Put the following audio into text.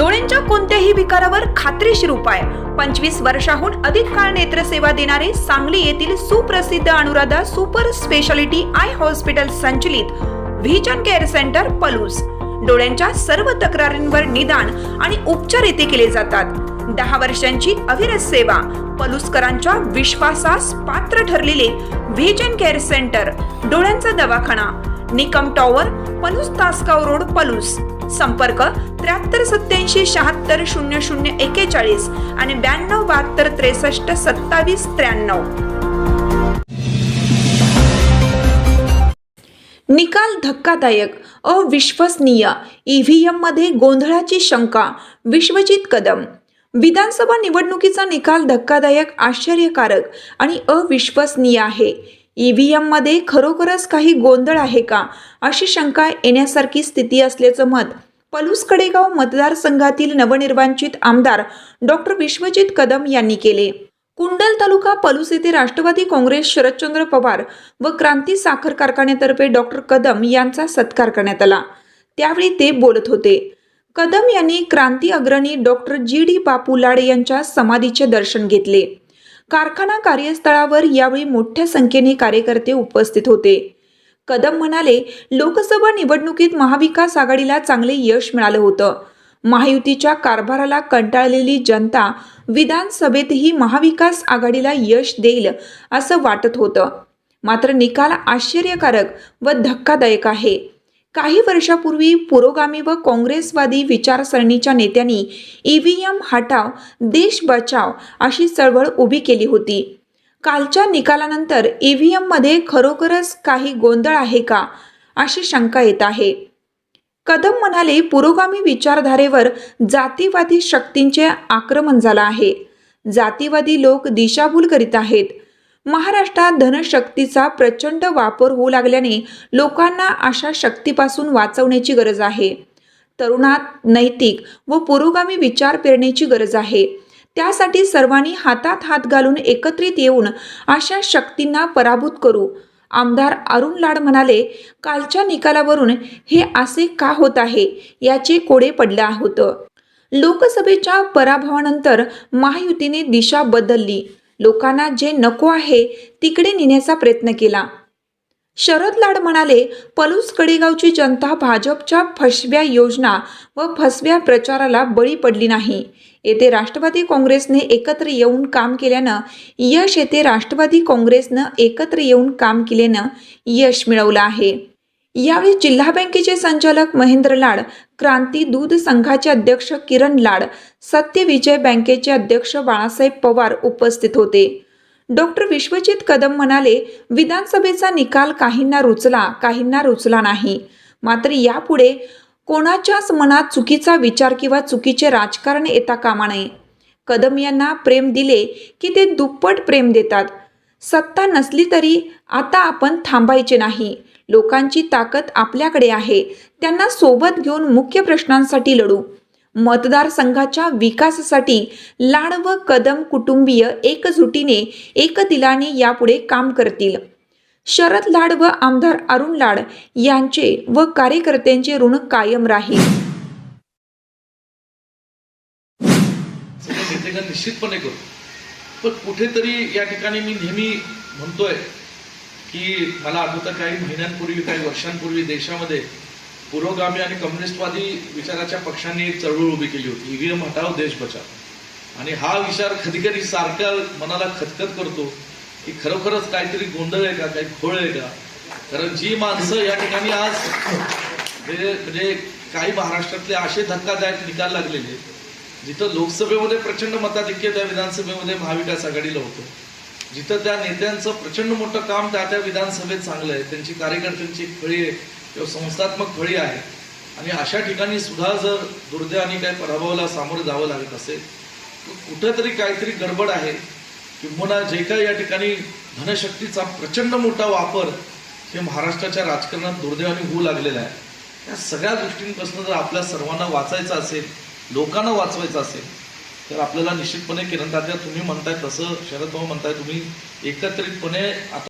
डोळ्यांच्या कोणत्याही विकारावर खात्रीशीर उपाय 25 वर्षाहून अधिक काळ नेत्रसेवा देणारे सांगली येथील सुप्रसिद्ध Anuradha super speciality I hospital संचलित व्हिजन केअर सेंटर पलूस। डोळ्यांच्या सर्व तक्रारींवर निदान आणि उपचार येथे केले जातात। 10 वर्षांची अविरत सेवा, पलूसकरांच्या विश्वासास पात्र ठरलेले व्हिजन केअर सेंटर, डोळ्यांचा दवाखाना, निकम टॉवर, पलूस तासगाव रोड, पलूस। संपर्क 7387760041 आणि 9272632793। निकाल धक्कादायक, अविश्वसनीय, ईव्हीएम मध्ये गोंधळाची शंका, विश्वजित कदम। विधानसभा निवडणुकीचा निकाल धक्कादायक, आश्चर्यकारक आणि अविश्वसनीय आहे। ईव्हीएम मध्ये खरोखरच काही गोंधळ आहे का, अशी शंका येण्यासारखी स्थिती असल्याचं मत पलूस कडेगाव मतदारसंघातील नवनिर्वाचित आमदार डॉक्टर विश्वजित कदम यांनी केले। कुंडल तालुका पलूस येथे राष्ट्रवादी काँग्रेस शरदचंद्र पवार व क्रांती साखर कारखान्यातर्फे डॉक्टर कदम यांचा सत्कार करण्यात आला। त्यावेळी ते बोलत होते। कदम यांनी क्रांती अग्रणी डॉक्टर जी.डी. बापू लाड यांच्या समाधीचे दर्शन घेतले। कारखाना कार्यस्थळावर यावेळी मोठ्या संख्येने कार्यकर्ते उपस्थित होते। कदम म्हणाले, लोकसभा निवडणुकीत महाविकास आघाडीला चांगले यश मिळालं होतं। महायुतीच्या कारभाराला कंटाळलेली जनता विधानसभेतही महाविकास आघाडीला यश देईल असं वाटत होतं। मात्र निकाल आश्चर्यकारक व धक्कादायक आहे। काही वर्षापूर्वी पुरोगामी व काँग्रेसवादी विचारसरणीच्या नेत्यांनी ईव्हीएम हटाव देश बचाव अशी चळवळ उभी केली होती। कालच्या निकालानंतर ईव्हीएम मध्ये खरोखरच काही गोंधळ आहे का, अशी शंका येत आहे। कदम म्हणाले, पुरोगामी विचारधारेवर जातीवादी शक्तींचे आक्रमण झालं आहे। जातीवादी लोक दिशाभूल करीत आहेत। महाराष्ट्रात धनशक्तीचा प्रचंड वापर होऊ लागल्याने लोकांना अशा शक्तीपासून वाचवण्याची गरज आहे। तरुणात नैतिक व पुरोगामी विचार पेरण्याची गरज आहे। त्यासाठी सर्वांनी हातात हात घालून एकत्रित येऊन अशा शक्तींना पराभूत करू। आमदार अरुण लाड म्हणाले, कालच्या निकालावरून हे असे का होत आहे याचे कोडे पडले होतं। लोकसभेच्या पराभवानंतर महायुतीने दिशा बदलली। लोकांना जे नको आहे तिकडे नेण्याचा प्रयत्न केला। शरद लाड म्हणाले, पलूस कडेगावची जनता भाजपच्या फसव्या योजना व फसव्या प्रचाराला बळी पडली नाही। येथे राष्ट्रवादी काँग्रेसने एकत्र येऊन काम केल्यानं यश येथे राष्ट्रवादी काँग्रेसनं एकत्र येऊन काम केल्यानं यश मिळवलं आहे। यावेळी जिल्हा बँकेचे संचालक महेंद्र लाड, क्रांती दूध संघाचे अध्यक्ष किरण लाड, सत्य विजय बँकेचे अध्यक्ष बाळासाहेब पवार उपस्थित होते। डॉक्टर विश्वजित कदम म्हणाले, विधानसभेचा निकाल काहींना रुचला नाही। मात्र यापुढे कोणाच्याच मनात चुकीचा विचार किंवा चुकीचे राजकारण येता कामा नये। कदम यांना प्रेम दिले की ते दुप्पट प्रेम देतात। सत्ता नसली तरी आता आपण थांबायचे नाही। लोकांची ताकद आपल्याकडे आहे। त्यांना सोबत घेऊन मुख्य प्रश्नांसाठी लढू। मतदारसंघाच्या विकासासाठी लाड व कदम कुटुंबीय एकजुटीने एकदिलाने यापुढे काम करतील। शरद लाड व आमदार अरुण लाड यांचे व कार्यकर्त्यांचे ऋण कायम राहील। निश्चितपणे करू, पण कुठेतरी या ठिकाणी मी नेहमी म्हणतोय की मला आठवतं काही महिन्यांपूर्वी, काही वर्षांपूर्वी देशामध्ये पुरोगामी आणि कम्युनिस्टवादी विचाराच्या पक्षांनी एक चळवळ उभी केली होती, ईव्हीएम हटाव देश बचाव। आणि हा विचार कधी कधी सारखा मनाला खतखत करतो की खरोखरच काहीतरी गोंधळ आहे का, काही खोळ आहे का। कारण जी माणसं या ठिकाणी आज म्हणजे काही महाराष्ट्रातले असे धक्कादायक निकाल लागलेले, जिथं लोकसभेमध्ये प्रचंड मताधिक्य त्या विधानसभेमध्ये महाविकास आघाडीला होतं, जिथं त्या नेत्यांचं प्रचंड मोठं काम त्या विधानसभेत चांगलं आहे, त्यांची कार्यकर्त्यांची फळी किंवा संस्थात्मक फळी आहे, आणि अशा ठिकाणी सुद्धा जर दुर्दैवाने काही पराभवाला सामोरं जावं लागत असेल तर कुठेतरी काहीतरी गडबड आहे। किंबहुना जे काही या ठिकाणी धनशक्तीचा प्रचंड मोठा वापर हे महाराष्ट्राच्या राजकारणात दुर्दैवाने होऊ लागलेला आहे। या सगळ्या गोष्टींपासून जर आपल्या सर्वांना वाचायचं असेल, लोकांना वाचवायचं असेल, तर आपल्याला निश्चितपणे किरण तात्या तुम्ही म्हणताय तसं, शरद भाऊ म्हणताय तुम्ही एकत्रितपणे आता